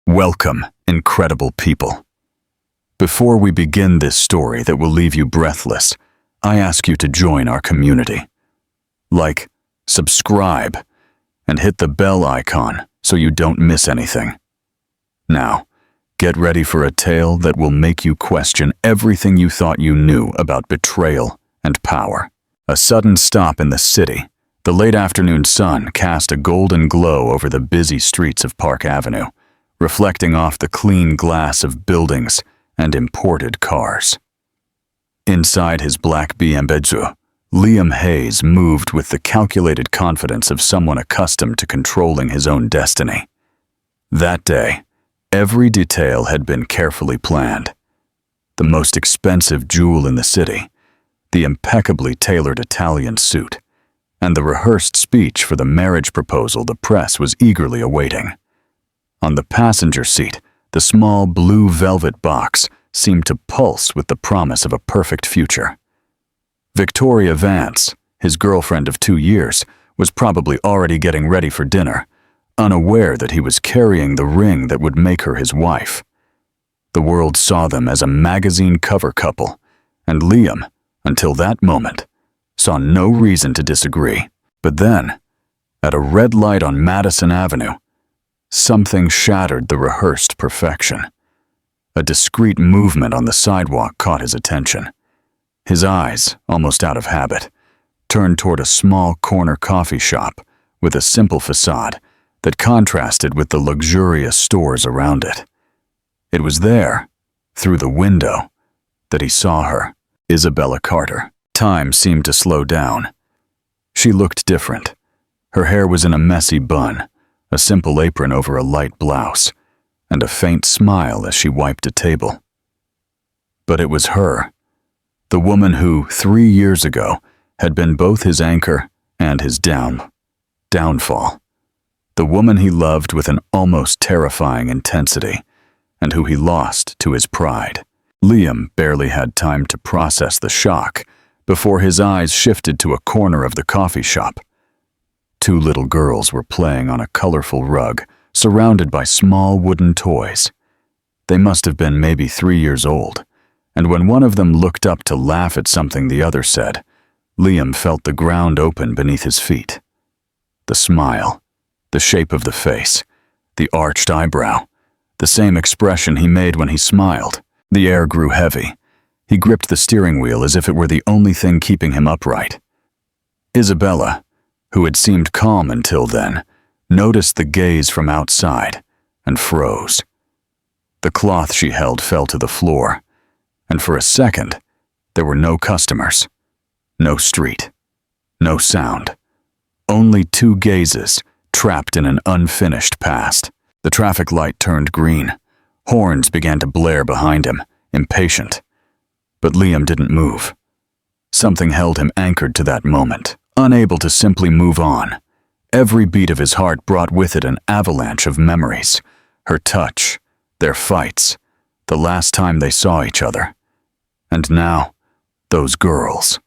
Welcome, incredible people. Before we begin this story that will leave you breathless, I ask you to join our community. Like, subscribe, and hit the bell icon so you don't miss anything. Now, get ready for a tale that will make you question everything you thought you knew about betrayal and power. A sudden stop in the city. The late afternoon sun cast a golden glow over the busy streets of Park Avenue, reflecting off the clean glass of buildings and imported cars. Inside his black BMW, Liam Hayes moved with the calculated confidence of someone accustomed to controlling his own destiny. That day, every detail had been carefully planned. The most expensive jewel in the city, the impeccably tailored Italian suit, and the rehearsed speech for the marriage proposal the press was eagerly awaiting. On the passenger seat, the small blue velvet box seemed to pulse with the promise of a perfect future. Victoria Vance, his girlfriend of 2 years, was probably already getting ready for dinner, unaware that he was carrying the ring that would make her his wife. The world saw them as a magazine cover couple, and Liam, until that moment, saw no reason to disagree. But then, at a red light on Madison Avenue, something shattered the rehearsed perfection. A discreet movement on the sidewalk caught his attention. His eyes, almost out of habit, turned toward a small corner coffee shop with a simple facade that contrasted with the luxurious stores around it. It was there, through the window, that he saw her, Isabella Carter. Time seemed to slow down. She looked different. Her hair was in a messy bun, a simple apron over a light blouse, and a faint smile as she wiped a table. But it was her, the woman who, 3 years ago, had been both his anchor and his downfall. The woman he loved with an almost terrifying intensity, and who he lost to his pride. Liam barely had time to process the shock before his eyes shifted to a corner of the coffee shop. 2 little girls were playing on a colorful rug, surrounded by small wooden toys. They must have been maybe 3 years old, and when one of them looked up to laugh at something the other said, Liam felt the ground open beneath his feet. The smile, the shape of the face, the arched eyebrow, the same expression he made when he smiled. The air grew heavy. He gripped the steering wheel as if it were the only thing keeping him upright. Isabella, who had seemed calm until then, noticed the gaze from outside and froze. The cloth she held fell to the floor, and for a second, there were no customers, no street, no sound. Only 2 gazes trapped in an unfinished past. The traffic light turned green. Horns began to blare behind him, impatient. But Liam didn't move. Something held him anchored to that moment, unable to simply move on. Every beat of his heart brought with it an avalanche of memories. Her touch, their fights, the last time they saw each other. And now, those girls.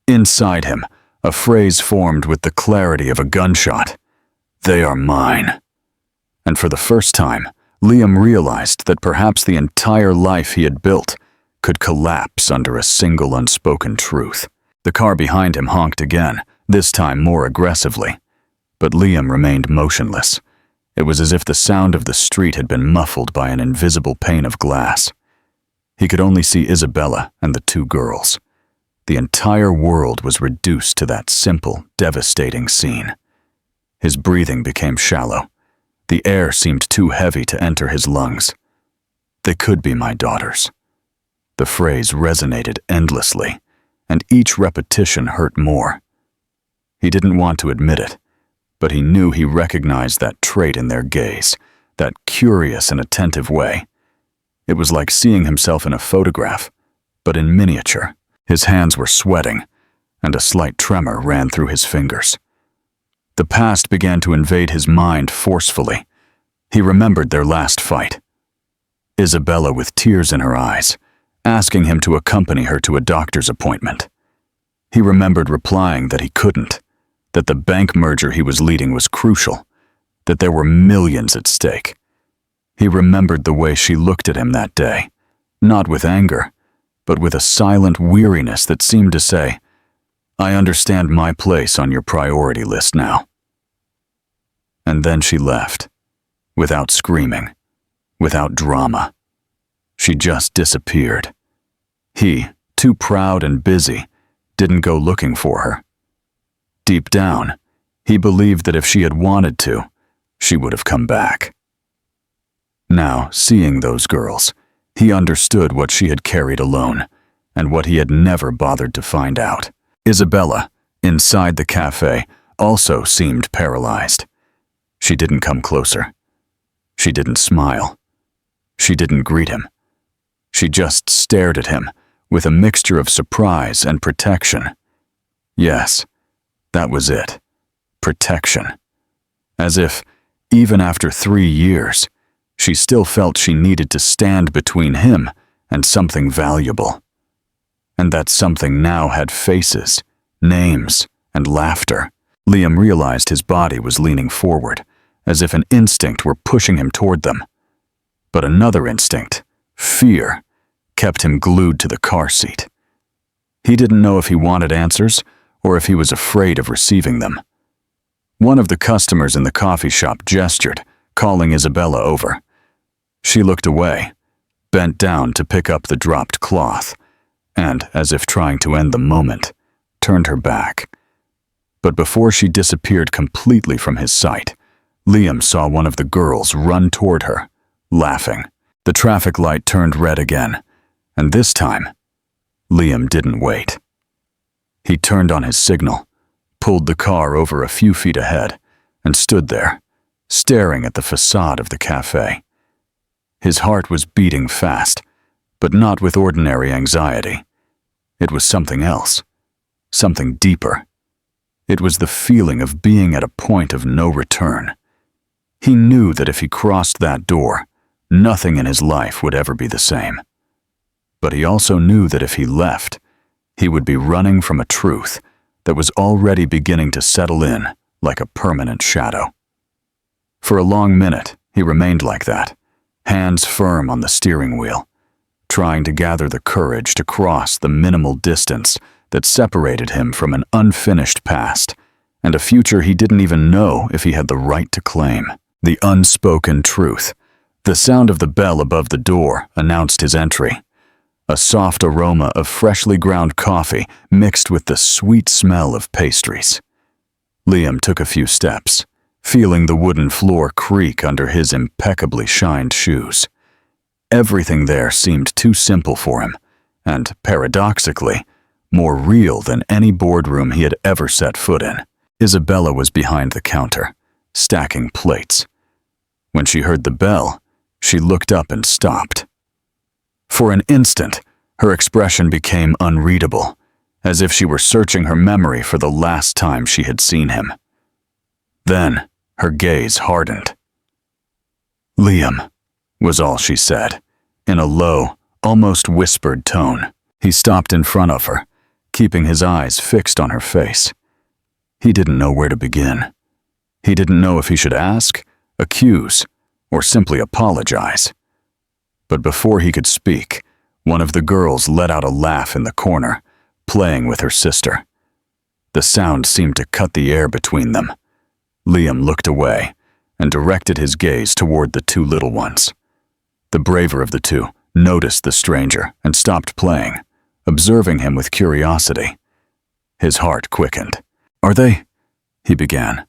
Inside him, a phrase formed with the clarity of a gunshot. They are mine. And for the first time, Liam realized that perhaps the entire life he had built could collapse under a single unspoken truth. The car behind him honked again, this time more aggressively. But Liam remained motionless. It was as if the sound of the street had been muffled by an invisible pane of glass. He could only see Isabella and the 2 girls. The entire world was reduced to that simple, devastating scene. His breathing became shallow. The air seemed too heavy to enter his lungs. They could be my daughters. The phrase resonated endlessly, and each repetition hurt more. He didn't want to admit it, but he knew he recognized that trait in their gaze, that curious and attentive way. It was like seeing himself in a photograph, but in miniature. His hands were sweating, and a slight tremor ran through his fingers. The past began to invade his mind forcefully. He remembered their last fight. Isabella with tears in her eyes, asking him to accompany her to a doctor's appointment. He remembered replying that he couldn't, that the bank merger he was leading was crucial, that there were millions at stake. He remembered the way she looked at him that day, not with anger, but with a silent weariness that seemed to say, "I understand my place on your priority list now." And then she left, without screaming, without drama. She just disappeared. He, too proud and busy, didn't go looking for her. Deep down, he believed that if she had wanted to, she would have come back. Now, seeing those girls, he understood what she had carried alone, and what he had never bothered to find out. Isabella, inside the cafe, also seemed paralyzed. She didn't come closer. She didn't smile. She didn't greet him. She just stared at him with a mixture of surprise and protection. Yes, that was it. Protection. As if, even after 3 years, she still felt she needed to stand between him and something valuable. And that something now had faces, names, and laughter. Liam realized his body was leaning forward, as if an instinct were pushing him toward them. But another instinct, fear, kept him glued to the car seat. He didn't know if he wanted answers or if he was afraid of receiving them. One of the customers in the coffee shop gestured, calling Isabella over. She looked away, bent down to pick up the dropped cloth, and, as if trying to end the moment, turned her back. But before she disappeared completely from his sight, Liam saw one of the girls run toward her, laughing. The traffic light turned red again, and this time, Liam didn't wait. He turned on his signal, pulled the car over a few feet ahead, and stood there, staring at the facade of the cafe. His heart was beating fast, but not with ordinary anxiety. It was something else, something deeper. It was the feeling of being at a point of no return. He knew that if he crossed that door, nothing in his life would ever be the same. But he also knew that if he left, he would be running from a truth that was already beginning to settle in like a permanent shadow. For a long minute, he remained like that, hands firm on the steering wheel, trying to gather the courage to cross the minimal distance that separated him from an unfinished past and a future he didn't even know if he had the right to claim. The unspoken truth. The sound of the bell above the door announced his entry. A soft aroma of freshly ground coffee mixed with the sweet smell of pastries. Liam took a few steps, feeling the wooden floor creak under his impeccably shined shoes. Everything there seemed too simple for him, and, paradoxically, more real than any boardroom he had ever set foot in. Isabella was behind the counter, stacking plates. When she heard the bell, she looked up and stopped. For an instant, her expression became unreadable, as if she were searching her memory for the last time she had seen him. Then, her gaze hardened. "Liam," was all she said, in a low, almost whispered tone. He stopped in front of her, keeping his eyes fixed on her face. He didn't know where to begin. He didn't know if he should ask, accuse, or simply apologize. But before he could speak, one of the girls let out a laugh in the corner, playing with her sister. The sound seemed to cut the air between them. Liam looked away and directed his gaze toward the two little ones. The braver of the two noticed the stranger and stopped playing, observing him with curiosity. His heart quickened. "Are they?" he began,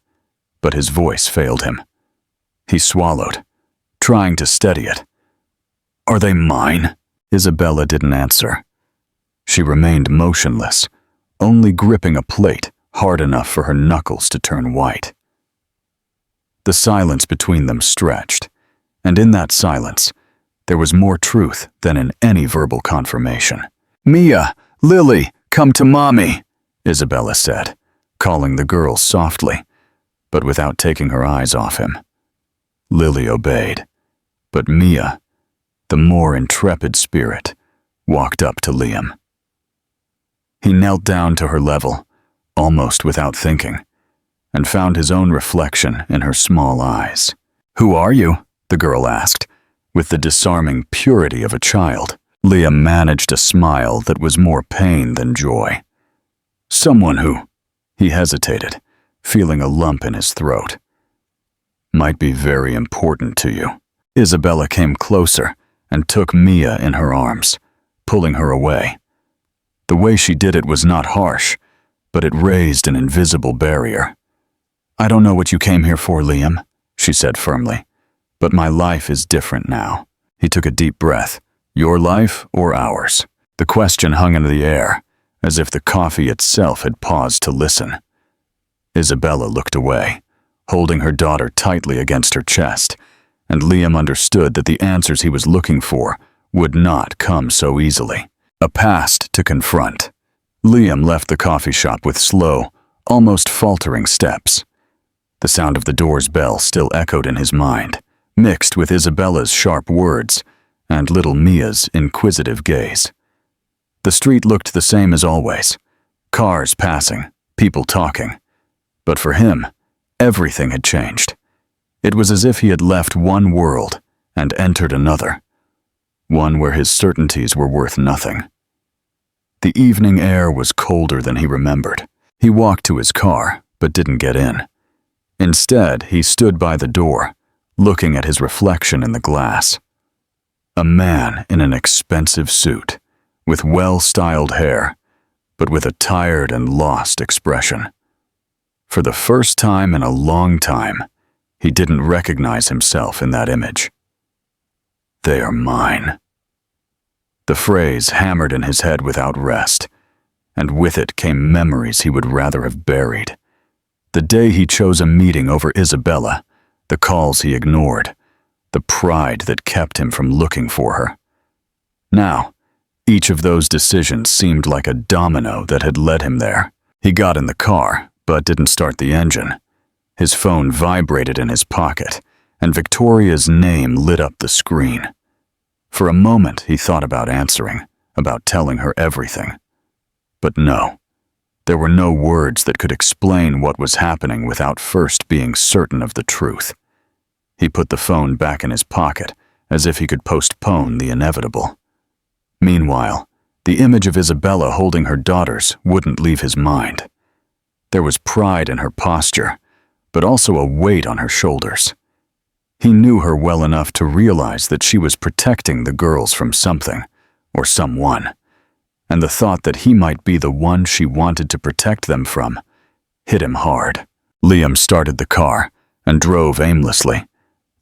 but his voice failed him. He swallowed, trying to steady it. "Are they mine?" Isabella didn't answer. She remained motionless, only gripping a plate hard enough for her knuckles to turn white. The silence between them stretched, and in that silence, there was more truth than in any verbal confirmation. "Mia, Lily, come to Mommy," Isabella said, calling the girls softly, but without taking her eyes off him. Lily obeyed, but Mia, the more intrepid spirit, walked up to Liam. He knelt down to her level, almost without thinking, and found his own reflection in her small eyes. "Who are you?" the girl asked, with the disarming purity of a child. Liam managed a smile that was more pain than joy. Someone who, he hesitated, feeling a lump in his throat, might be very important to you. Isabella came closer and took Mia in her arms, pulling her away. The way she did it was not harsh, but it raised an invisible barrier. "I don't know what you came here for, Liam," she said firmly, "but my life is different now." He took a deep breath. "Your life or ours?" The question hung in the air, as if the coffee itself had paused to listen. Isabella looked away, holding her daughter tightly against her chest, and Liam understood that the answers he was looking for would not come so easily. A past to confront. Liam left the coffee shop with slow, almost faltering steps. The sound of the door's bell still echoed in his mind, mixed with Isabella's sharp words and little Mia's inquisitive gaze. The street looked the same as always. Cars passing, people talking. But for him, everything had changed. It was as if he had left one world and entered another, one where his certainties were worth nothing. The evening air was colder than he remembered. He walked to his car, but didn't get in. Instead, he stood by the door, looking at his reflection in the glass. A man in an expensive suit, with well-styled hair, but with a tired and lost expression. For the first time in a long time, he didn't recognize himself in that image. "They are mine." The phrase hammered in his head without rest, and with it came memories he would rather have buried. The day he chose a meeting over Isabella, the calls he ignored, the pride that kept him from looking for her. Now, each of those decisions seemed like a domino that had led him there. He got in the car, but didn't start the engine. His phone vibrated in his pocket, and Victoria's name lit up the screen. For a moment, he thought about answering, about telling her everything. But no, there were no words that could explain what was happening without first being certain of the truth. He put the phone back in his pocket, as if he could postpone the inevitable. Meanwhile, the image of Isabella holding her daughters wouldn't leave his mind. There was pride in her posture, but also a weight on her shoulders. He knew her well enough to realize that she was protecting the girls from something, or someone, and the thought that he might be the one she wanted to protect them from hit him hard. Liam started the car and drove aimlessly,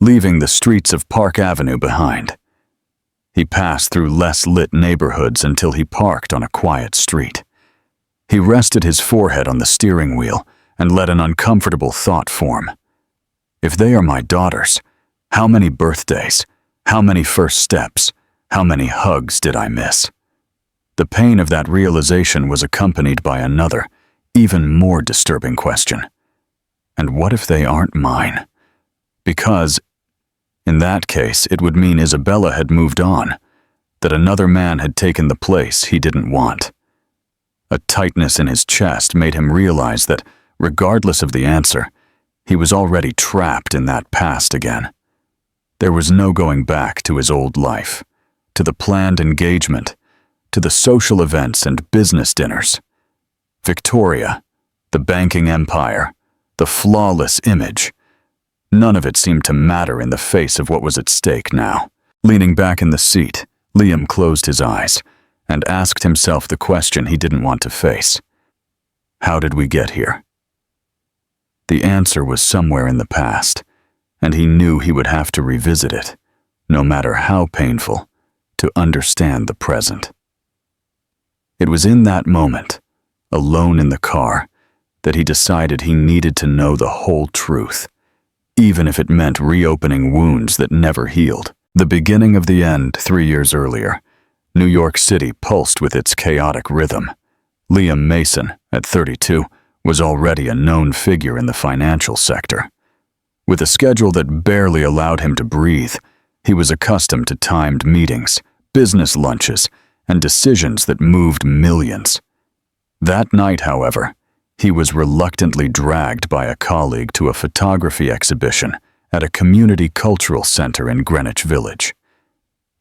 leaving the streets of Park Avenue behind. He passed through less lit neighborhoods until he parked on a quiet street. He rested his forehead on the steering wheel and let an uncomfortable thought form. If they are my daughters, how many birthdays, how many first steps, how many hugs did I miss? The pain of that realization was accompanied by another, even more disturbing question. And what if they aren't mine? Because, in that case, it would mean Isabella had moved on, that another man had taken the place he didn't want. A tightness in his chest made him realize that, regardless of the answer, he was already trapped in that past again. There was no going back to his old life, to the planned engagement, to the social events and business dinners. Victoria, the banking empire, the flawless image. None of it seemed to matter in the face of what was at stake now. Leaning back in the seat, Liam closed his eyes and asked himself the question he didn't want to face. How did we get here? The answer was somewhere in the past, and he knew he would have to revisit it, no matter how painful, to understand the present. It was in that moment, alone in the car, that he decided he needed to know the whole truth, even if it meant reopening wounds that never healed. The beginning of the end 3 years earlier, New York City pulsed with its chaotic rhythm. Liam Mason, at 32, was already a known figure in the financial sector. With a schedule that barely allowed him to breathe, he was accustomed to timed meetings, business lunches, and decisions that moved millions. That night, however, he was reluctantly dragged by a colleague to a photography exhibition at a community cultural center in Greenwich Village.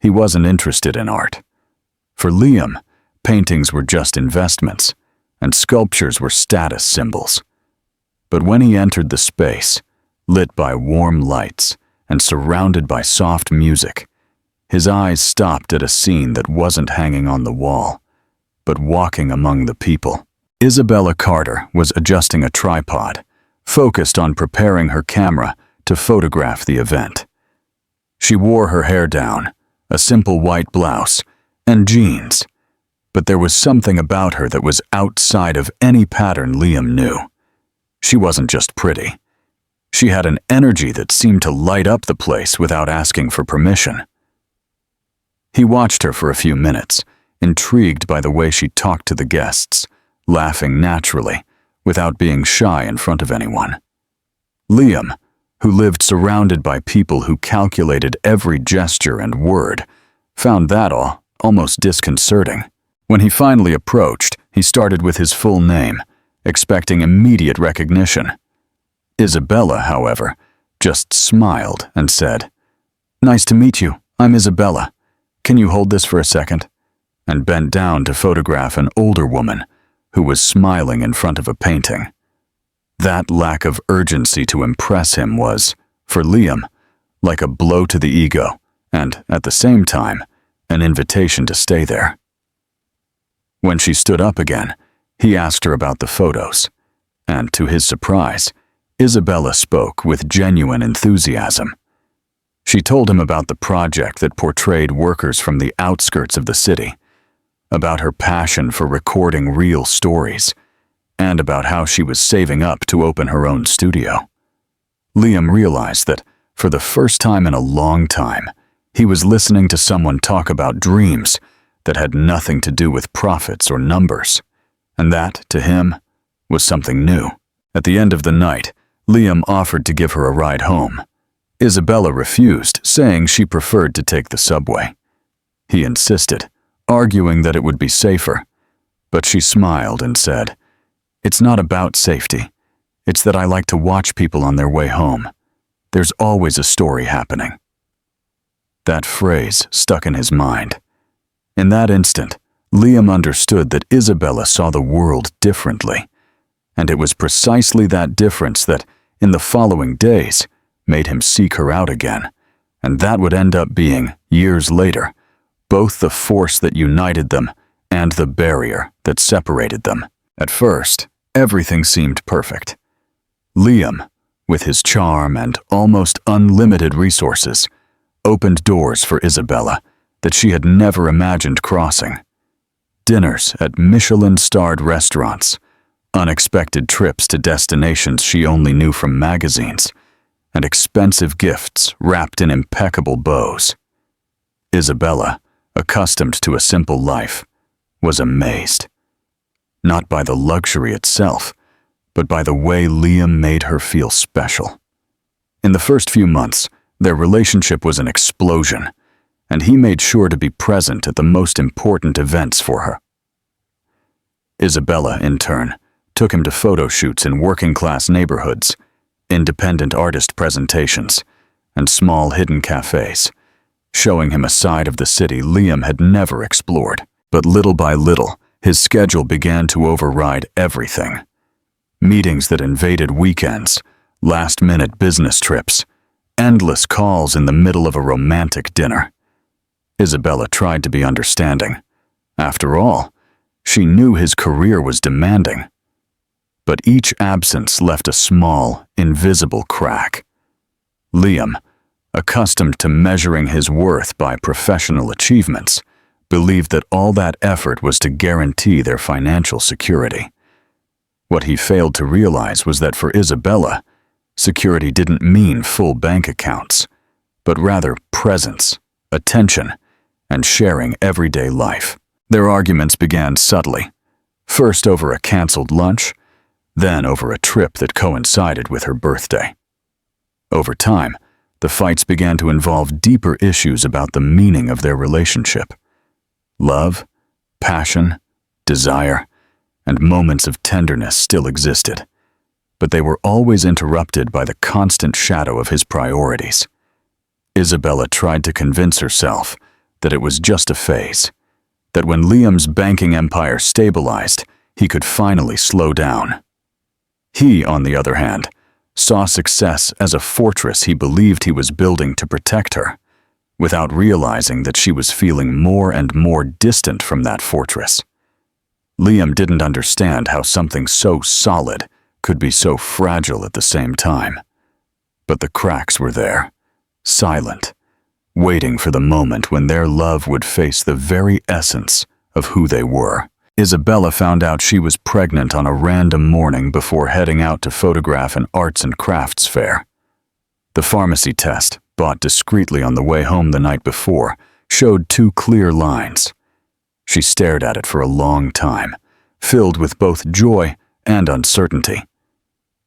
He wasn't interested in art. For Liam, paintings were just investments, and sculptures were status symbols. But when he entered the space, lit by warm lights and surrounded by soft music, his eyes stopped at a scene that wasn't hanging on the wall, but walking among the people. Isabella Carter was adjusting a tripod, focused on preparing her camera to photograph the event. She wore her hair down, a simple white blouse, and jeans, but there was something about her that was outside of any pattern Liam knew. She wasn't just pretty. She had an energy that seemed to light up the place without asking for permission. He watched her for a few minutes, intrigued by the way she talked to the guests, laughing naturally, without being shy in front of anyone. Liam, who lived surrounded by people who calculated every gesture and word, found that almost disconcerting. When he finally approached, he started with his full name, expecting immediate recognition. Isabella, however, just smiled and said, "Nice to meet you. I'm Isabella. Can you hold this for a second?" and bent down to photograph an older woman who was smiling in front of a painting. That lack of urgency to impress him was, for Liam, like a blow to the ego and, at the same time, an invitation to stay there. When she stood up again, he asked her about the photos, and to his surprise, Isabella spoke with genuine enthusiasm. She told him about the project that portrayed workers from the outskirts of the city, about her passion for recording real stories, and about how she was saving up to open her own studio. Liam realized that, for the first time in a long time, he was listening to someone talk about dreams that had nothing to do with profits or numbers, and that, to him, was something new. At the end of the night, Liam offered to give her a ride home. Isabella refused, saying she preferred to take the subway. He insisted, arguing that it would be safer, but she smiled and said, "It's not about safety. It's that I like to watch people on their way home. There's always a story happening." That phrase stuck in his mind. In that instant, Liam understood that Isabella saw the world differently, and it was precisely that difference that, in the following days, made him seek her out again, and that would end up being, years later, both the force that united them and the barrier that separated them. At first, everything seemed perfect. Liam, with his charm and almost unlimited resources, opened doors for Isabella that she had never imagined crossing. Dinners at Michelin-starred restaurants, unexpected trips to destinations she only knew from magazines, and expensive gifts wrapped in impeccable bows. Isabella, accustomed to a simple life, was amazed. Not by the luxury itself, but by the way Liam made her feel special. In the first few months, their relationship was an explosion, and he made sure to be present at the most important events for her. Isabella, in turn, took him to photo shoots in working-class neighborhoods, independent artist presentations, and small hidden cafes, showing him a side of the city Liam had never explored. But little by little, his schedule began to override everything. Meetings that invaded weekends, last-minute business trips, endless calls in the middle of a romantic dinner. Isabella tried to be understanding. After all, she knew his career was demanding. But each absence left a small, invisible crack. Liam, accustomed to measuring his worth by professional achievements, believed that all that effort was to guarantee their financial security. What he failed to realize was that for Isabella, security didn't mean full bank accounts, but rather presence, attention, and sharing everyday life. Their arguments began subtly, first over a canceled lunch, then over a trip that coincided with her birthday. Over time, the fights began to involve deeper issues about the meaning of their relationship. Love, passion, desire, and moments of tenderness still existed, but they were always interrupted by the constant shadow of his priorities. Isabella tried to convince herself, that it was just a phase, that when Liam's banking empire stabilized, he could finally slow down. He, on the other hand, saw success as a fortress he believed he was building to protect her, without realizing that she was feeling more and more distant from that fortress. Liam didn't understand how something so solid could be so fragile at the same time. But the cracks were there, silent, waiting for the moment when their love would face the very essence of who they were. Isabella found out she was pregnant on a random morning before heading out to photograph an arts and crafts fair. The pharmacy test, bought discreetly on the way home the night before, showed 2 clear lines. She stared at it for a long time, filled with both joy and uncertainty.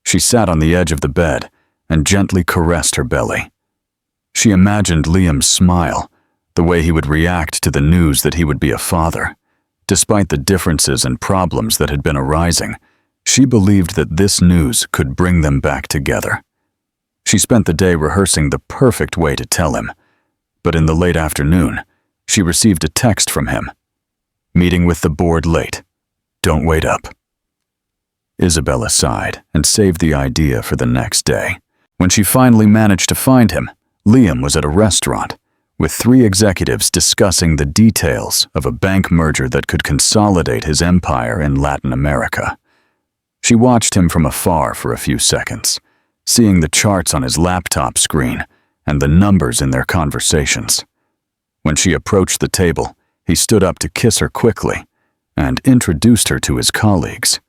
She sat on the edge of the bed and gently caressed her belly. She imagined Liam's smile, the way he would react to the news that he would be a father. Despite the differences and problems that had been arising, she believed that this news could bring them back together. She spent the day rehearsing the perfect way to tell him, but in the late afternoon, she received a text from him. "Meeting with the board late. Don't wait up." Isabella sighed and saved the idea for the next day. When she finally managed to find him, Liam was at a restaurant, with 3 executives discussing the details of a bank merger that could consolidate his empire in Latin America. She watched him from afar for a few seconds, seeing the charts on his laptop screen and the numbers in their conversations. When she approached the table, he stood up to kiss her quickly and introduced her to his colleagues.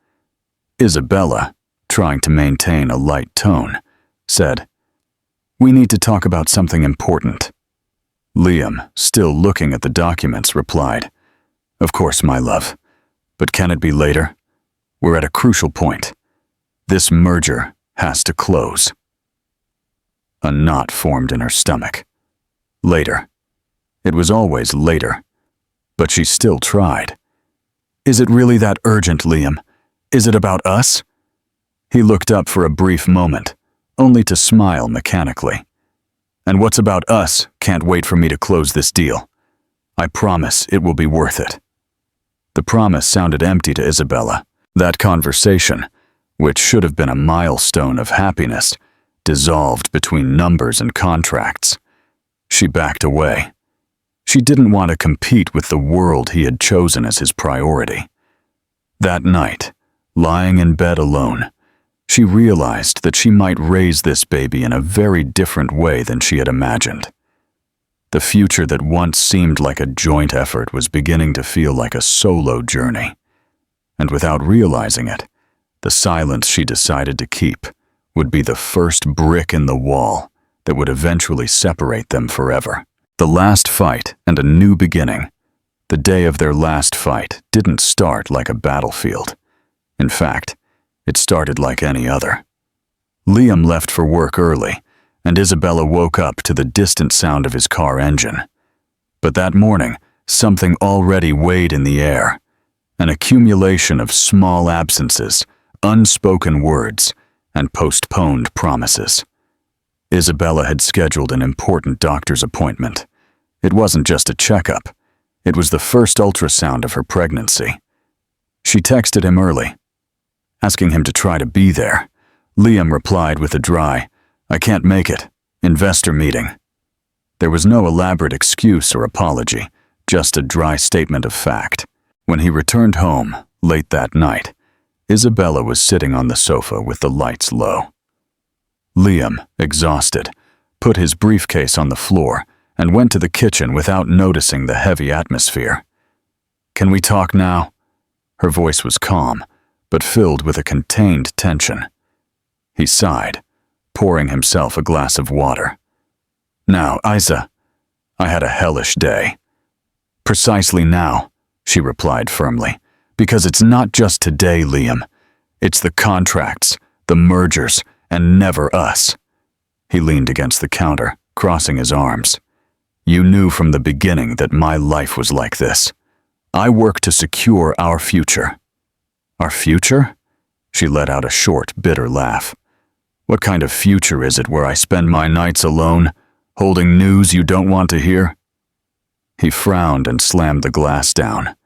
Isabella, trying to maintain a light tone, said, "We need to talk about something important." Liam, still looking at the documents, replied, "Of course, my love, but can it be later? We're at a crucial point. This merger has to close." A knot formed in her stomach. Later. It was always later, but she still tried. "Is it really that urgent, Liam? Is it about us?" He looked up for a brief moment, only to smile mechanically. "And what's about us can't wait for me to close this deal. I promise it will be worth it." The promise sounded empty to Isabella. That conversation, which should have been a milestone of happiness, dissolved between numbers and contracts. She backed away. She didn't want to compete with the world he had chosen as his priority. That night, lying in bed alone, she realized that she might raise this baby in a very different way than she had imagined. The future that once seemed like a joint effort was beginning to feel like a solo journey. And without realizing it, the silence she decided to keep would be the first brick in the wall that would eventually separate them forever. The last fight and a new beginning. The day of their last fight didn't start like a battlefield. In fact, it started like any other. Liam left for work early, and Isabella woke up to the distant sound of his car engine. But that morning, something already weighed in the air. An accumulation of small absences, unspoken words, and postponed promises. Isabella had scheduled an important doctor's appointment. It wasn't just a checkup. It was the first ultrasound of her pregnancy. She texted him early, asking him to try to be there. Liam replied with a dry, "I can't make it. Investor meeting." There was no elaborate excuse or apology, just a dry statement of fact. When he returned home, late that night, Isabella was sitting on the sofa with the lights low. Liam, exhausted, put his briefcase on the floor and went to the kitchen without noticing the heavy atmosphere. "Can we talk now?" Her voice was calm, but filled with a contained tension. He sighed, pouring himself a glass of water. "Now, Isa, I had a hellish day." "Precisely now," she replied firmly, "because it's not just today, Liam. It's the contracts, the mergers, and never us." He leaned against the counter, crossing his arms. "You knew from the beginning that my life was like this. I work to secure our future." "Our future?" She let out a short, bitter laugh. "What kind of future is it where I spend my nights alone, holding news you don't want to hear?" He frowned and slammed the glass down.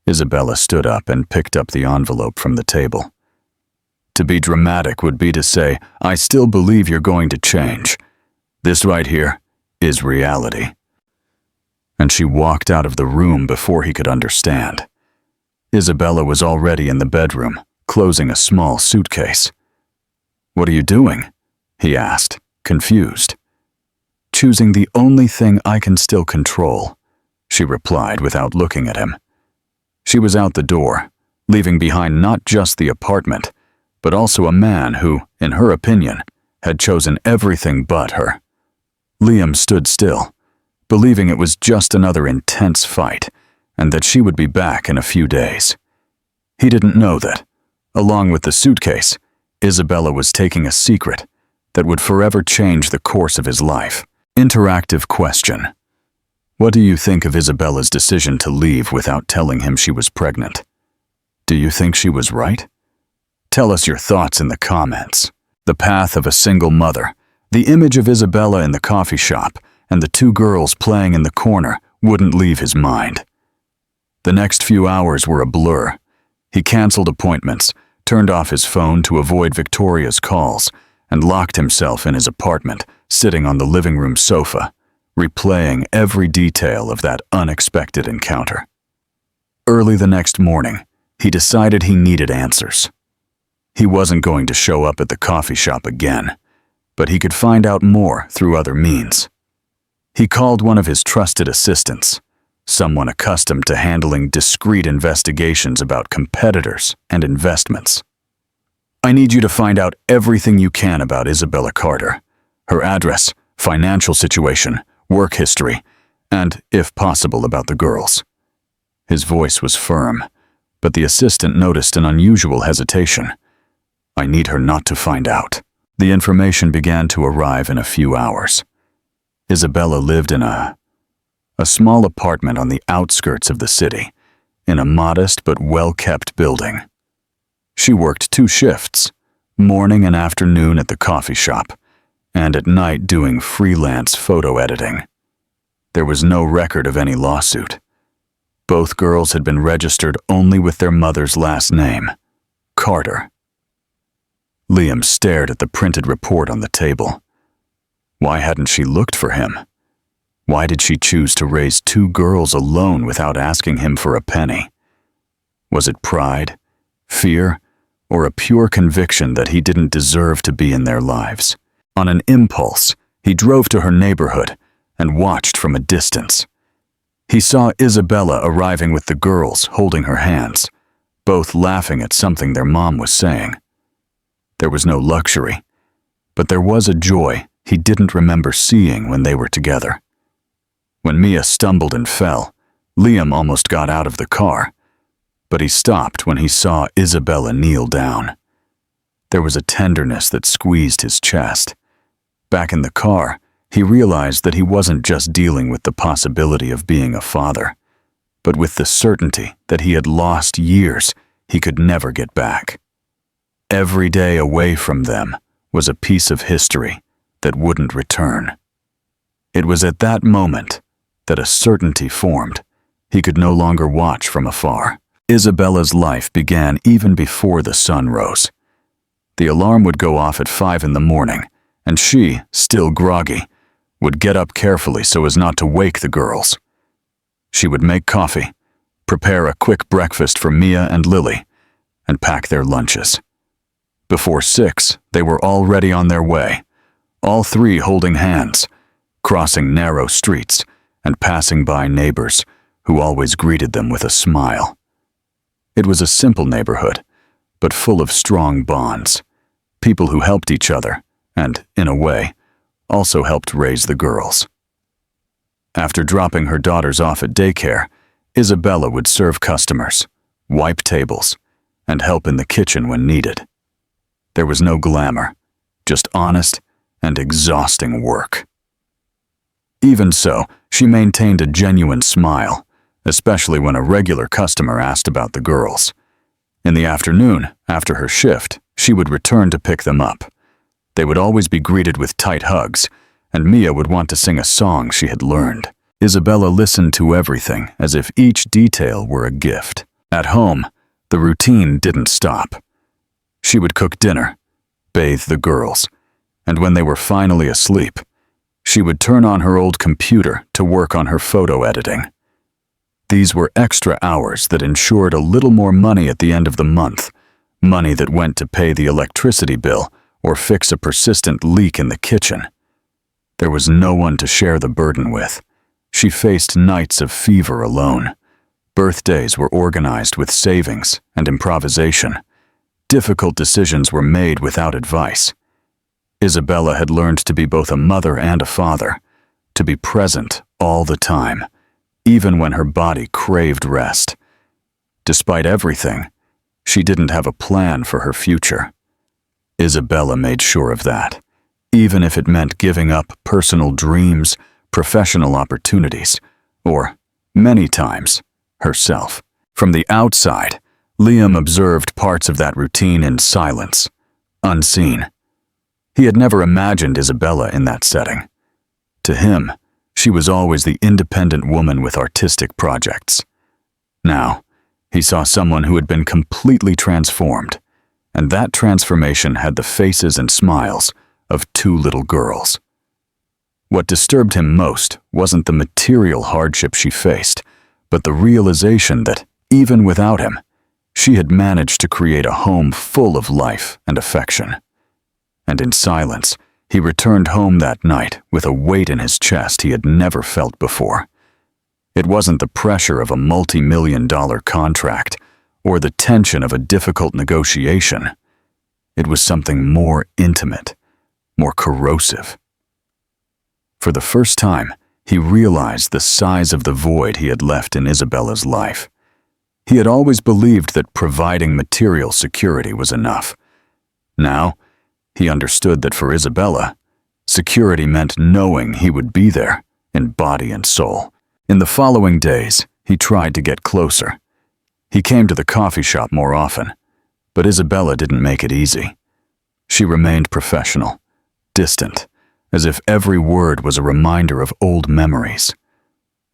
Isabella stood up and picked up the envelope from the table. To be dramatic would be to say, "I still believe you're going to change. This right here is reality." And she walked out of the room before he could understand. Isabella was already in the bedroom, closing a small suitcase. "What are you doing?" he asked, confused. "Choosing the only thing I can still control," she replied without looking at him. She was out the door, leaving behind not just the apartment, but also a man who, in her opinion, had chosen everything but her. Liam stood still, believing it was just another intense fight, and that she would be back in a few days. He didn't know that, along with the suitcase, Isabella was taking a secret that would forever change the course of his life. Interactive question. What do you think of Isabella's decision to leave without telling him she was pregnant? Do you think she was right? Tell us your thoughts in the comments. The path of a single mother, the image of Isabella in the coffee shop, and the two girls playing in the corner wouldn't leave his mind. The next few hours were a blur. He canceled appointments, turned off his phone to avoid Victoria's calls, and locked himself in his apartment, sitting on the living room sofa, replaying every detail of that unexpected encounter. Early the next morning, he decided he needed answers. He wasn't going to show up at the coffee shop again, but he could find out more through other means. He called one of his trusted assistants, someone accustomed to handling discreet investigations about competitors and investments. "I need you to find out everything you can about Isabella Carter, her address, financial situation, work history, and, if possible, about the girls." His voice was firm, but the assistant noticed an unusual hesitation. "I need her not to find out." The information began to arrive in a few hours. Isabella lived in a small apartment on the outskirts of the city, in a modest but well-kept building. She worked 2 shifts, morning and afternoon at the coffee shop, and at night doing freelance photo editing. There was no record of any lawsuit. Both girls had been registered only with their mother's last name, Carter. Liam stared at the printed report on the table. Why hadn't she looked for him? Why did she choose to raise 2 girls alone without asking him for a penny? Was it pride, fear, or a pure conviction that he didn't deserve to be in their lives? On an impulse, he drove to her neighborhood and watched from a distance. He saw Isabella arriving with the girls, holding her hands, both laughing at something their mom was saying. There was no luxury, but there was a joy he didn't remember seeing when they were together. When Mia stumbled and fell, Liam almost got out of the car, but he stopped when he saw Isabella kneel down. There was a tenderness that squeezed his chest. Back in the car, he realized that he wasn't just dealing with the possibility of being a father, but with the certainty that he had lost years he could never get back. Every day away from them was a piece of history that wouldn't return. It was at that moment that a certainty formed. He could no longer watch from afar. Isabella's life began even before the sun rose. The alarm would go off at 5 in the morning, and she, still groggy, would get up carefully so as not to wake the girls. She would make coffee, prepare a quick breakfast for Mia and Lily, and pack their lunches. Before 6, they were already on their way, all 3 holding hands, crossing narrow streets and passing by neighbors who always greeted them with a smile. It was a simple neighborhood, but full of strong bonds, people who helped each other and, in a way, also helped raise the girls. After dropping her daughters off at daycare, Isabella would serve customers, wipe tables, and help in the kitchen when needed. There was no glamour, just honest and exhausting work. Even so, she maintained a genuine smile, especially when a regular customer asked about the girls. In the afternoon, after her shift, she would return to pick them up. They would always be greeted with tight hugs, and Mia would want to sing a song she had learned. Isabella listened to everything as if each detail were a gift. At home, the routine didn't stop. She would cook dinner, bathe the girls, and when they were finally asleep, she would turn on her old computer to work on her photo editing. These were extra hours that ensured a little more money at the end of the month, money that went to pay the electricity bill or fix a persistent leak in the kitchen. There was no one to share the burden with. She faced nights of fever alone. Birthdays were organized with savings and improvisation. Difficult decisions were made without advice. Isabella had learned to be both a mother and a father, to be present all the time, even when her body craved rest. Despite everything, she didn't have a plan for her future. Isabella made sure of that, even if it meant giving up personal dreams, professional opportunities, or, many times, herself. From the outside, Liam observed parts of that routine in silence, unseen. He had never imagined Isabella in that setting. To him, she was always the independent woman with artistic projects. Now, he saw someone who had been completely transformed, and that transformation had the faces and smiles of two little girls. What disturbed him most wasn't the material hardship she faced, but the realization that, even without him, she had managed to create a home full of life and affection. And in silence, he returned home that night with a weight in his chest he had never felt before. It wasn't the pressure of a multi-million-dollar contract or the tension of a difficult negotiation. It was something more intimate, more corrosive. For the first time, he realized the size of the void he had left in Isabella's life. He had always believed that providing material security was enough. Now, he understood that for Isabella, security meant knowing he would be there in body and soul. In the following days, he tried to get closer. He came to the coffee shop more often, but Isabella didn't make it easy. She remained professional, distant, as if every word was a reminder of old memories.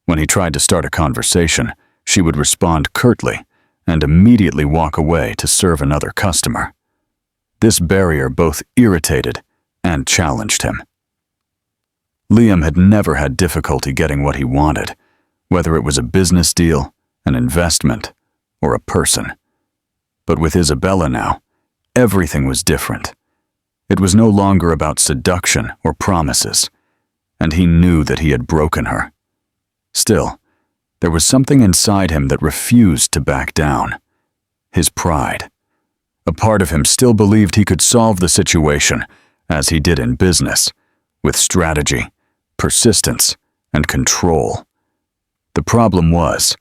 When he tried to start a conversation, she would respond curtly and immediately walk away to serve another customer. This barrier both irritated and challenged him. Liam had never had difficulty getting what he wanted, whether it was a business deal, an investment, or a person. But with Isabella now, everything was different. It was no longer about seduction or promises, and he knew that he had broken her. Still, there was something inside him that refused to back down. His pride. A part of him still believed he could solve the situation, as he did in business, with strategy, persistence, and control. The problem was,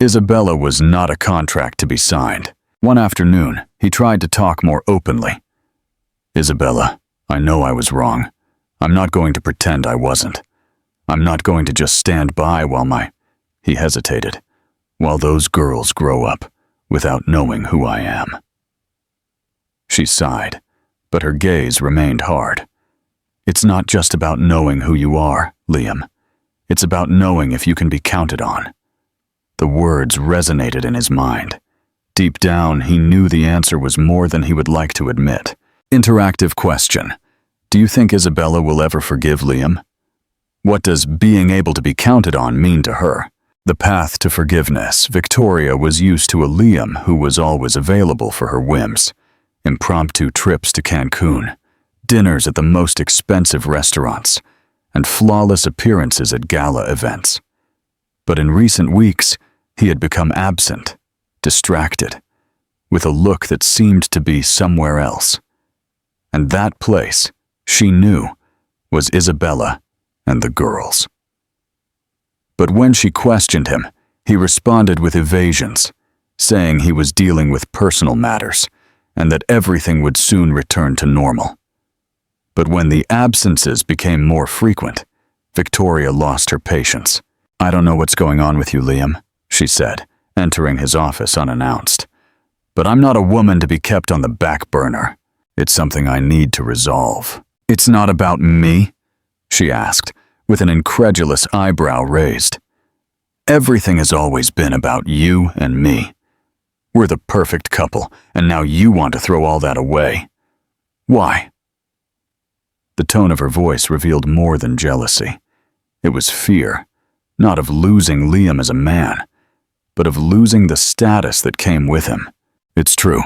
Isabella was not a contract to be signed. One afternoon, he tried to talk more openly. "Isabella, I know I was wrong. I'm not going to pretend I wasn't. I'm not going to just stand by while he hesitated, while those girls grow up without knowing who I am." She sighed, but her gaze remained hard. "It's not just about knowing who you are, Liam. It's about knowing if you can be counted on." The words resonated in his mind. Deep down, he knew the answer was more than he would like to admit. Interactive question. Do you think Isabella will ever forgive Liam? What does being able to be counted on mean to her? The path to forgiveness, Victoria was used to a Liam who was always available for her whims. Impromptu trips to Cancun, dinners at the most expensive restaurants, and flawless appearances at gala events. But in recent weeks, he had become absent, distracted, with a look that seemed to be somewhere else. And that place, she knew, was Isabella and the girls. But when she questioned him, he responded with evasions, saying he was dealing with personal matters and that everything would soon return to normal. But when the absences became more frequent, Victoria lost her patience. "I don't know what's going on with you, Liam," she said, entering his office unannounced. "But I'm not a woman to be kept on the back burner. It's something I need to resolve." "It's not about me?" she asked, with an incredulous eyebrow raised. Everything has always been about you and me. We're the perfect couple, and now you want to throw all that away. Why? The tone of her voice revealed more than jealousy. It was fear, not of losing Liam as a man, but of losing the status that came with him. It's true,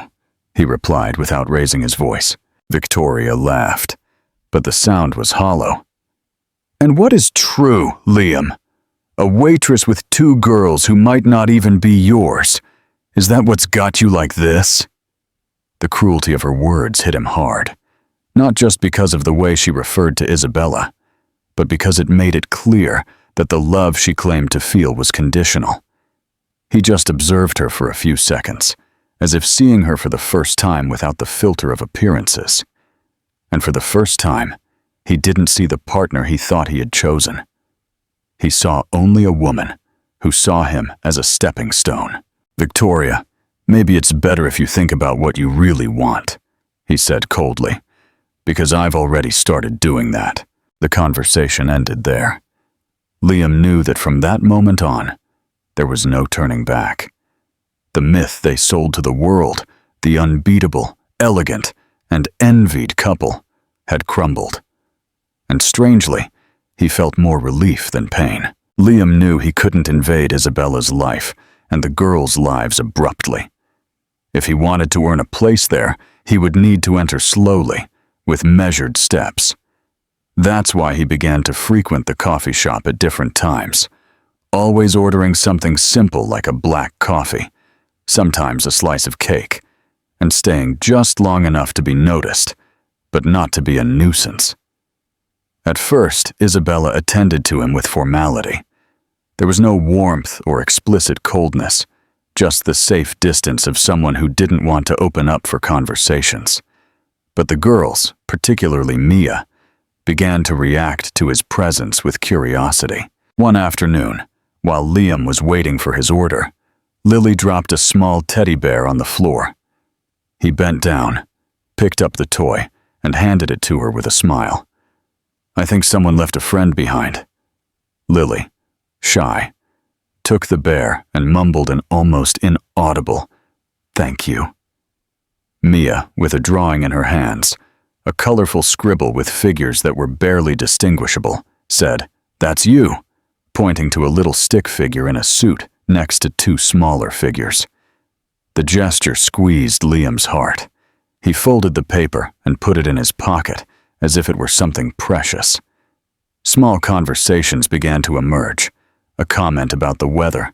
he replied without raising his voice. Victoria laughed, but the sound was hollow. And what is true, Liam? A waitress with 2 girls who might not even be yours. Is that what's got you like this? The cruelty of her words hit him hard, not just because of the way she referred to Isabella, but because it made it clear that the love she claimed to feel was conditional. He just observed her for a few seconds, as if seeing her for the first time without the filter of appearances. And for the first time, he didn't see the partner he thought he had chosen. He saw only a woman who saw him as a stepping stone. Victoria, maybe it's better if you think about what you really want, he said coldly, because I've already started doing that. The conversation ended there. Liam knew that from that moment on, there was no turning back. The myth they sold to the world, the unbeatable, elegant, and envied couple, had crumbled. And strangely, he felt more relief than pain. Liam knew he couldn't invade Isabella's life and the girls' lives abruptly. If he wanted to earn a place there, he would need to enter slowly, with measured steps. That's why he began to frequent the coffee shop at different times, always ordering something simple like a black coffee, sometimes a slice of cake, and staying just long enough to be noticed, but not to be a nuisance. At first, Isabella attended to him with formality. There was no warmth or explicit coldness, just the safe distance of someone who didn't want to open up for conversations. But the girls, particularly Mia, began to react to his presence with curiosity. One afternoon, while Liam was waiting for his order, Lily dropped a small teddy bear on the floor. He bent down, picked up the toy, and handed it to her with a smile. I think someone left a friend behind. Lily, shy, took the bear and mumbled an almost inaudible, "Thank you." Mia, with a drawing in her hands, a colorful scribble with figures that were barely distinguishable, said, "That's you," pointing to a little stick figure in a suit next to 2 smaller figures. The gesture squeezed Liam's heart. He folded the paper and put it in his pocket, as if it were something precious. Small conversations began to emerge, a comment about the weather,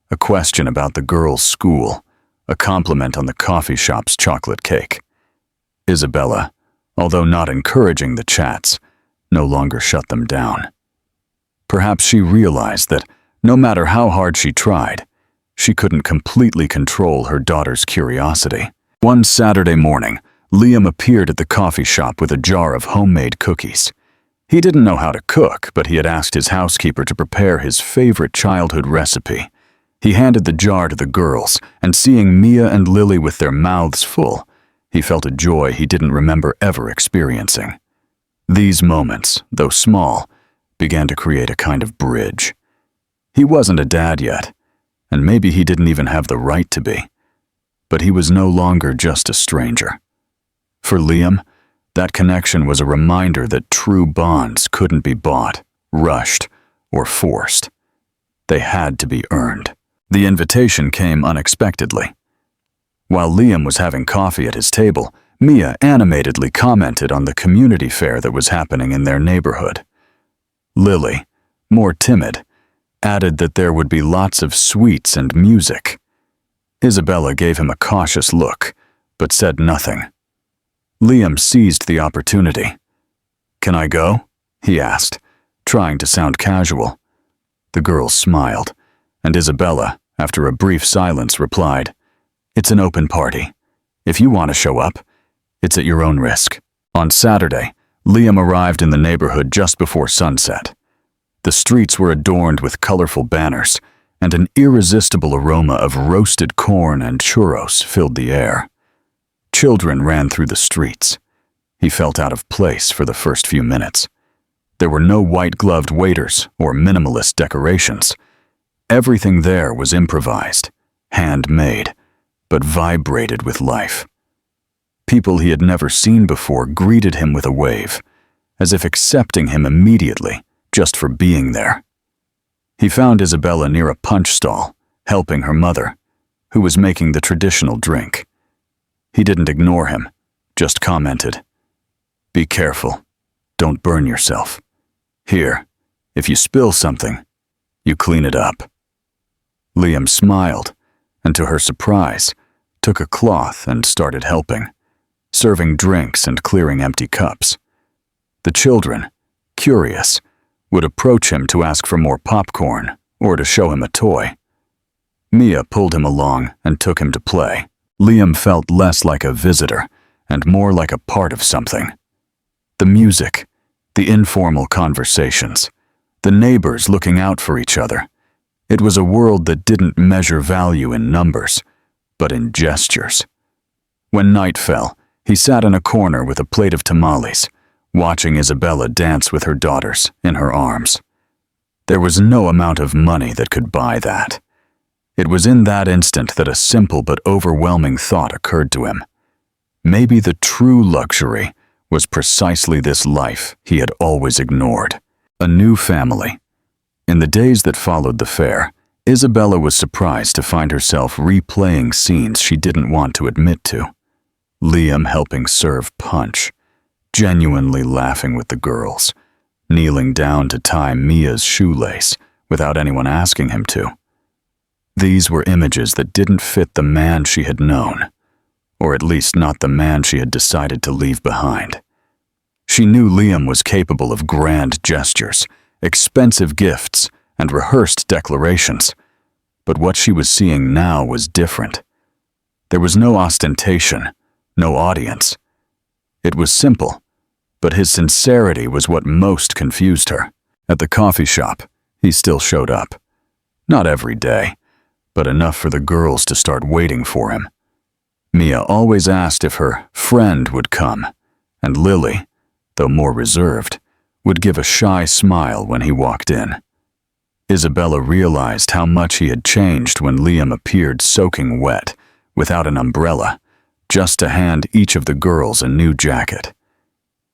a question about the girls' school, a compliment on the coffee shop's chocolate cake. Isabella, although not encouraging the chats, no longer shut them down. Perhaps she realized that, no matter how hard she tried, she couldn't completely control her daughter's curiosity. One Saturday morning, Liam appeared at the coffee shop with a jar of homemade cookies. He didn't know how to cook, but he had asked his housekeeper to prepare his favorite childhood recipe. He handed the jar to the girls, and seeing Mia and Lily with their mouths full, he felt a joy he didn't remember ever experiencing. These moments, though small, began to create a kind of bridge. He wasn't a dad yet, and maybe he didn't even have the right to be, but he was no longer just a stranger. For Liam, that connection was a reminder that true bonds couldn't be bought, rushed, or forced. They had to be earned. The invitation came unexpectedly. While Liam was having coffee at his table, Mia animatedly commented on the community fair that was happening in their neighborhood. Lily, more timid, added that there would be lots of sweets and music. Isabella gave him a cautious look, but said nothing. Liam seized the opportunity. "Can I go?" he asked, trying to sound casual. The girls smiled, and Isabella, after a brief silence, replied, "It's an open party. If you want to show up, it's at your own risk." On Saturday, Liam arrived in the neighborhood just before sunset. The streets were adorned with colorful banners, and an irresistible aroma of roasted corn and churros filled the air. Children ran through the streets. He felt out of place for the first few minutes. There were no white-gloved waiters or minimalist decorations. Everything there was improvised, handmade, but vibrated with life. People he had never seen before greeted him with a wave, as if accepting him immediately just for being there. He found Isabella near a punch stall, helping her mother, who was making the traditional drink. He didn't ignore him, just commented, "Be careful. Don't burn yourself. Here, if you spill something, you clean it up." Liam smiled, and to her surprise, took a cloth and started helping, serving drinks and clearing empty cups. The children, curious, would approach him to ask for more popcorn or to show him a toy. Mia pulled him along and took him to play. Liam felt less like a visitor and more like a part of something. The music, the informal conversations, the neighbors looking out for each other. It was a world that didn't measure value in numbers, but in gestures. When night fell, he sat in a corner with a plate of tamales, watching Isabella dance with her daughters in her arms. There was no amount of money that could buy that. It was in that instant that a simple but overwhelming thought occurred to him. Maybe the true luxury was precisely this life he had always ignored. A new family. In the days that followed the fair, Isabella was surprised to find herself replaying scenes she didn't want to admit to. Liam helping serve punch, genuinely laughing with the girls, kneeling down to tie Mia's shoelace without anyone asking him to. These were images that didn't fit the man she had known, or at least not the man she had decided to leave behind. She knew Liam was capable of grand gestures, expensive gifts, and rehearsed declarations, but what she was seeing now was different. There was no ostentation, no audience. It was simple, but his sincerity was what most confused her. At the coffee shop, he still showed up. Not every day, but enough for the girls to start waiting for him. Mia always asked if her friend would come, and Lily, though more reserved, would give a shy smile when he walked in. Isabella realized how much he had changed when Liam appeared soaking wet, without an umbrella, just to hand each of the girls a new jacket.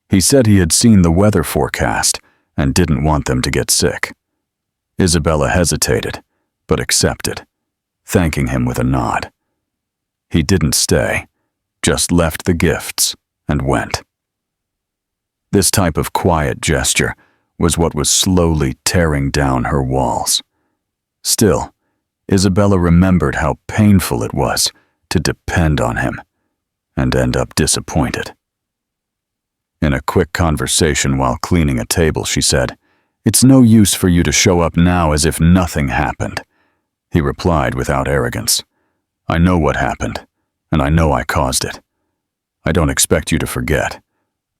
He said he had seen the weather forecast and didn't want them to get sick. Isabella hesitated, but accepted, thanking him with a nod. He didn't stay, just left the gifts and went. This type of quiet gesture was what was slowly tearing down her walls. Still, Isabella remembered how painful it was to depend on him and end up disappointed. In a quick conversation while cleaning a table, she said, "It's no use for you to show up now as if nothing happened." He replied without arrogance, "I know what happened, and I know I caused it. I don't expect you to forget,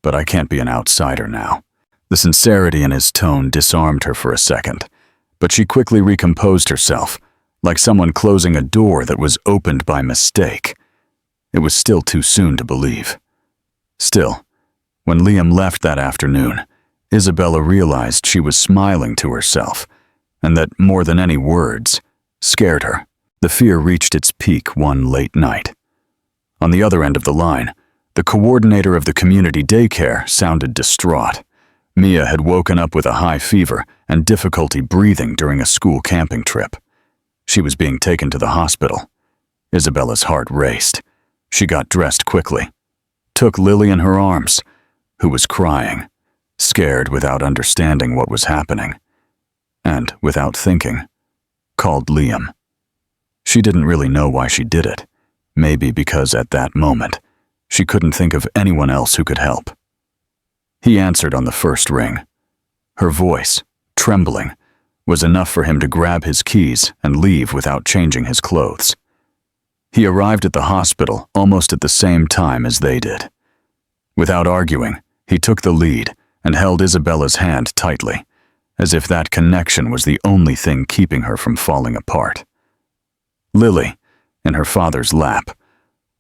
but I can't be an outsider now." The sincerity in his tone disarmed her for a second, but she quickly recomposed herself, like someone closing a door that was opened by mistake. It was still too soon to believe. Still, when Liam left that afternoon, Isabella realized she was smiling to herself, and that more than any words, scared her. The fear reached its peak one late night. On the other end of the line, the coordinator of the community daycare sounded distraught. Mia had woken up with a high fever and difficulty breathing during a school camping trip. She was being taken to the hospital. Isabella's heart raced. She got dressed quickly, took Lily in her arms, who was crying, scared without understanding what was happening, and, without thinking, called Liam. She didn't really know why she did it, maybe because at that moment, she couldn't think of anyone else who could help. He answered on the first ring. Her voice, trembling, was enough for him to grab his keys and leave without changing his clothes. He arrived at the hospital almost at the same time as they did. Without arguing, he took the lead and held Isabella's hand tightly, as if that connection was the only thing keeping her from falling apart. Lily, in her father's lap,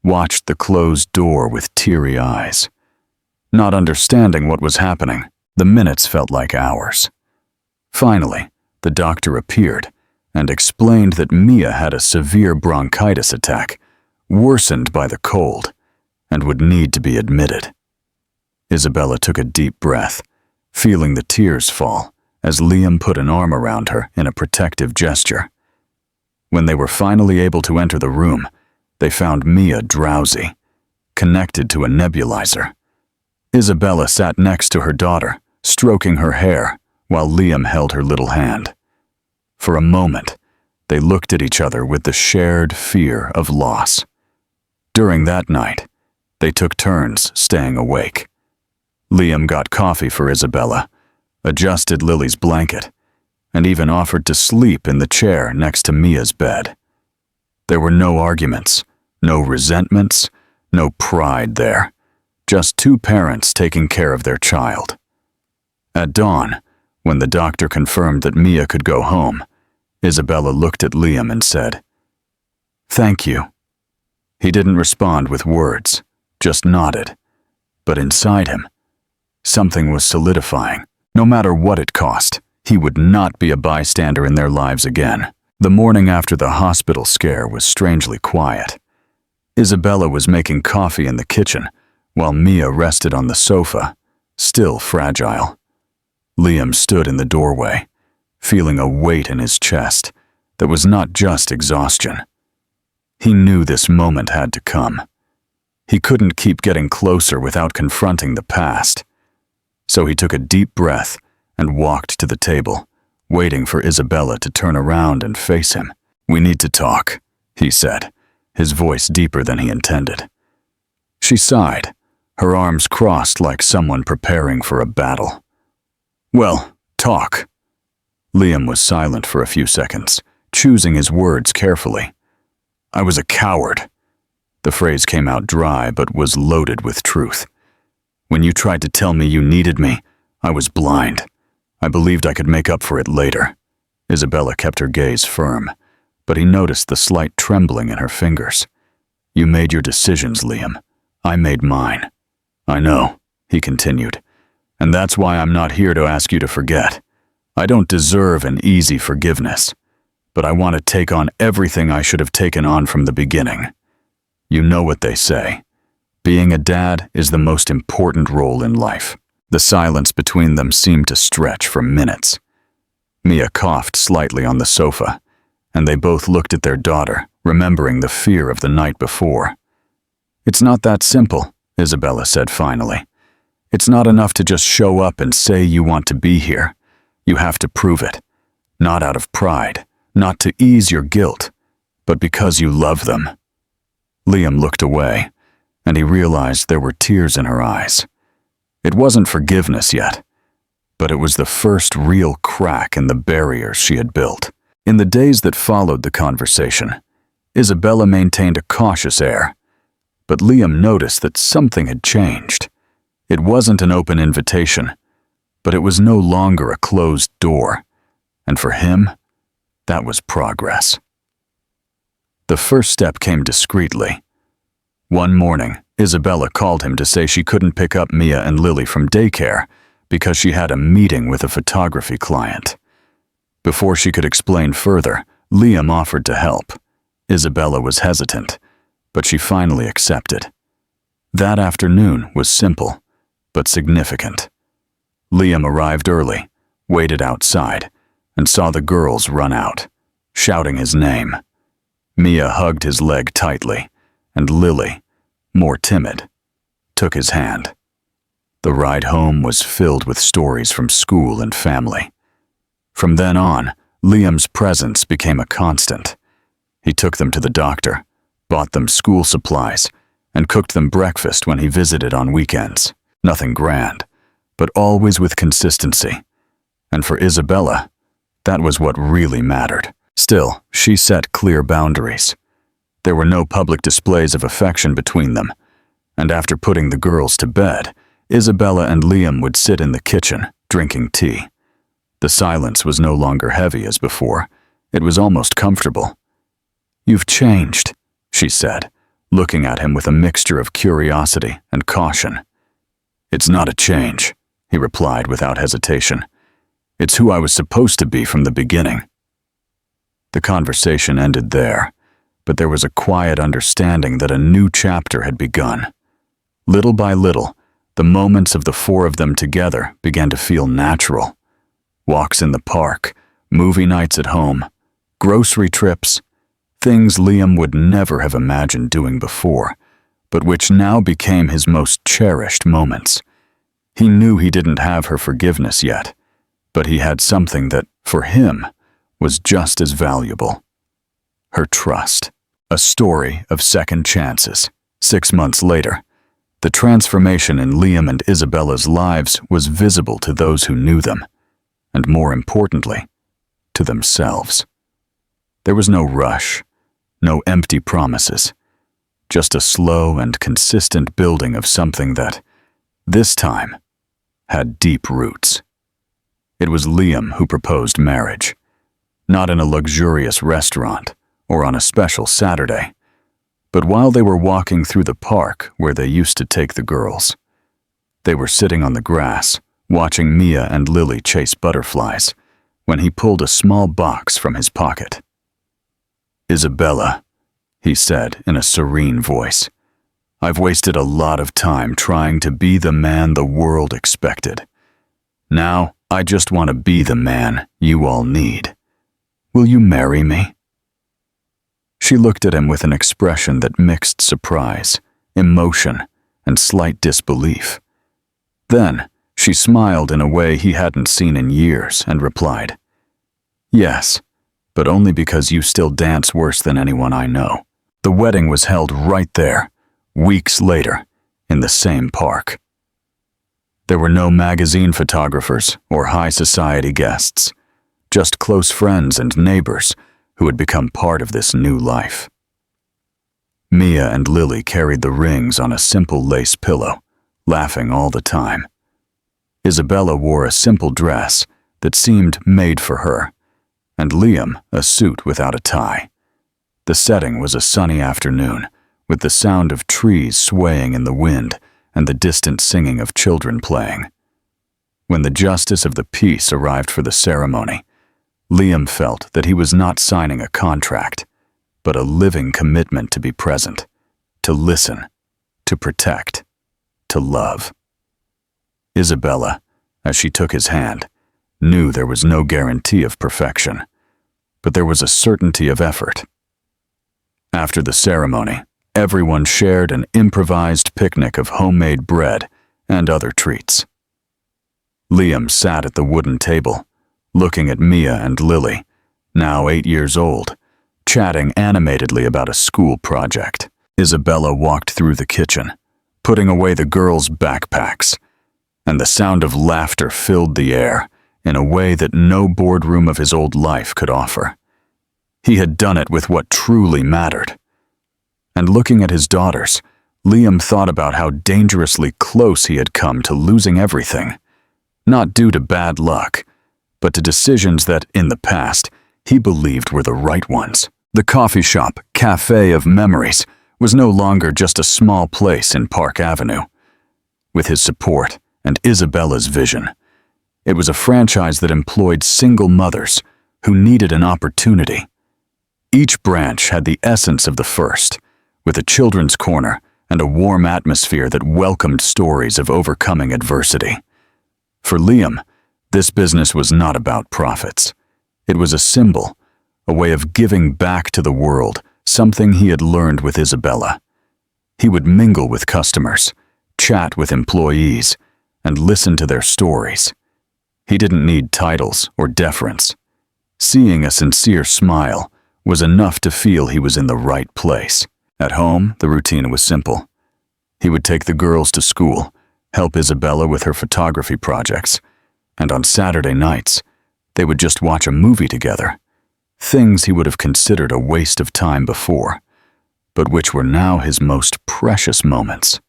watched the closed door with teary eyes. Not understanding what was happening, The minutes felt like hours. Finally, the doctor appeared and explained that Mia had a severe bronchitis attack, worsened by the cold, and would need to be admitted. Isabella took a deep breath, feeling the tears fall as Liam put an arm around her in a protective gesture. When they were finally able to enter the room, they found Mia drowsy, connected to a nebulizer. Isabella sat next to her daughter, stroking her hair, while Liam held her little hand. For a moment, they looked at each other with the shared fear of loss. During that night, they took turns staying awake. Liam got coffee for Isabella, adjusted Lily's blanket, and even offered to sleep in the chair next to Mia's bed. There were no arguments, no resentments, no pride there, just two parents taking care of their child. At dawn, when the doctor confirmed that Mia could go home, Isabella looked at Liam and said, "Thank you." He didn't respond with words, just nodded. But inside him, something was solidifying. No matter what it cost, he would not be a bystander in their lives again. The morning after the hospital scare was strangely quiet. Isabella was making coffee in the kitchen, while Mia rested on the sofa, still fragile. Liam stood in the doorway, feeling a weight in his chest that was not just exhaustion. He knew this moment had to come. He couldn't keep getting closer without confronting the past. So he took a deep breath and walked to the table, waiting for Isabella to turn around and face him. "We need to talk," he said, his voice deeper than he intended. She sighed, her arms crossed like someone preparing for a battle. "Well, talk." Liam was silent for a few seconds, choosing his words carefully. "I was a coward." The phrase came out dry but was loaded with truth. "When you tried to tell me you needed me, I was blind. I believed I could make up for it later." Isabella kept her gaze firm, but he noticed the slight trembling in her fingers. "You made your decisions, Liam. I made mine." "I know," he continued, "and that's why I'm not here to ask you to forget. I don't deserve an easy forgiveness, but I want to take on everything I should have taken on from the beginning. You know what they say. Being a dad is the most important role in life." The silence between them seemed to stretch for minutes. Mia coughed slightly on the sofa, and they both looked at their daughter, remembering the fear of the night before. "It's not that simple," Isabella said finally. "It's not enough to just show up and say you want to be here. You have to prove it. Not out of pride, not to ease your guilt, but because you love them." Liam looked away, and he realized there were tears in her eyes. It wasn't forgiveness yet, but it was the first real crack in the barriers she had built. In the days that followed the conversation, Isabella maintained a cautious air, but Liam noticed that something had changed. It wasn't an open invitation, but it was no longer a closed door, and for him, that was progress. The first step came discreetly. One morning, Isabella called him to say she couldn't pick up Mia and Lily from daycare because she had a meeting with a photography client. Before she could explain further, Liam offered to help. Isabella was hesitant, but she finally accepted. That afternoon was simple, but significant. Liam arrived early, waited outside, and saw the girls run out, shouting his name. Mia hugged his leg tightly, and Lily, more timid, took his hand. The ride home was filled with stories from school and family. From then on, Liam's presence became a constant. He took them to the doctor, bought them school supplies, and cooked them breakfast when he visited on weekends. Nothing grand, but always with consistency. And for Isabella, that was what really mattered. Still, she set clear boundaries. There were no public displays of affection between them, and after putting the girls to bed, Isabella and Liam would sit in the kitchen, drinking tea. The silence was no longer heavy as before. It was almost comfortable. "You've changed," she said, looking at him with a mixture of curiosity and caution. "It's not a change," he replied without hesitation. "It's who I was supposed to be from the beginning." The conversation ended there, but there was a quiet understanding that a new chapter had begun. Little by little, the moments of the four of them together began to feel natural. Walks in the park, movie nights at home, grocery trips, things Liam would never have imagined doing before, but which now became his most cherished moments. He knew he didn't have her forgiveness yet, but he had something that, for him, was just as valuable. Her trust. A story of second chances. 6 months later, the transformation in Liam and Isabella's lives was visible to those who knew them, and more importantly, to themselves. There was no rush, no empty promises, just a slow and consistent building of something that, this time, had deep roots. It was Liam who proposed marriage, not in a luxurious restaurant or on a special Saturday, but while they were walking through the park where they used to take the girls. They were sitting on the grass, watching Mia and Lily chase butterflies, when he pulled a small box from his pocket. "Isabella," he said in a serene voice, "I've wasted a lot of time trying to be the man the world expected. Now, I just want to be the man you all need. Will you marry me?" She looked at him with an expression that mixed surprise, emotion, and slight disbelief. Then, she smiled in a way he hadn't seen in years and replied, "Yes, but only because you still dance worse than anyone I know." The wedding was held right there, weeks later, in the same park. There were no magazine photographers or high society guests, just close friends and neighbors who had become part of this new life. Mia and Lily carried the rings on a simple lace pillow, laughing all the time. Isabella wore a simple dress that seemed made for her, and Liam a suit without a tie. The setting was a sunny afternoon, with the sound of trees swaying in the wind and the distant singing of children playing. When the justice of the peace arrived for the ceremony, Liam felt that he was not signing a contract, but a living commitment to be present, to listen, to protect, to love. Isabella, as she took his hand, knew there was no guarantee of perfection, but there was a certainty of effort. After the ceremony, everyone shared an improvised picnic of homemade bread and other treats. Liam sat at the wooden table, looking at Mia and Lily, now 8 years old, chatting animatedly about a school project. Isabella walked through the kitchen, putting away the girls' backpacks, and the sound of laughter filled the air in a way that no boardroom of his old life could offer. He had done it with what truly mattered. And looking at his daughters, Liam thought about how dangerously close he had come to losing everything, not due to bad luck, but to decisions that, in the past, he believed were the right ones. The coffee shop, Cafe of Memories, was no longer just a small place in Park Avenue. With his support and Isabella's vision, it was a franchise that employed single mothers who needed an opportunity. Each branch had the essence of the first, with a children's corner and a warm atmosphere that welcomed stories of overcoming adversity. For Liam, this business was not about profits. It was a symbol, a way of giving back to the world, something he had learned with Isabella. He would mingle with customers, chat with employees, and listen to their stories. He didn't need titles or deference. Seeing a sincere smile was enough to feel he was in the right place. At home, the routine was simple. He would take the girls to school, help Isabella with her photography projects, and on Saturday nights, they would just watch a movie together. Things he would have considered a waste of time before, but which were now his most precious moments.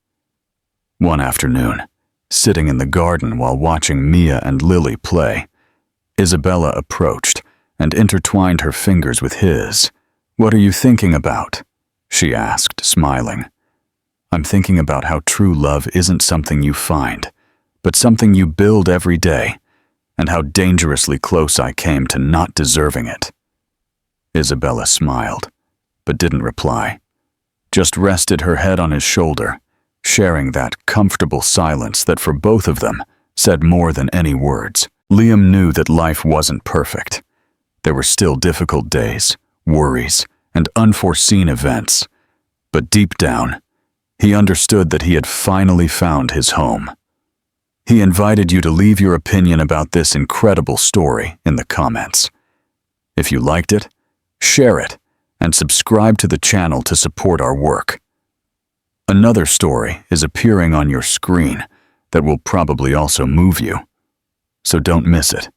One afternoon, sitting in the garden while watching Mia and Lily play, Isabella approached and intertwined her fingers with his. "What are you thinking about?" she asked, smiling. "I'm thinking about how true love isn't something you find, but something you build every day, and how dangerously close I came to not deserving it." Isabella smiled, but didn't reply, just rested her head on his shoulder, sharing that comfortable silence that for both of them said more than any words. Liam knew that life wasn't perfect. There were still difficult days, worries, and unforeseen events, but deep down, he understood that he had finally found his home. He invited you to leave your opinion about this incredible story in the comments. If you liked it, share it, and subscribe to the channel to support our work. Another story is appearing on your screen that will probably also move you, so don't miss it.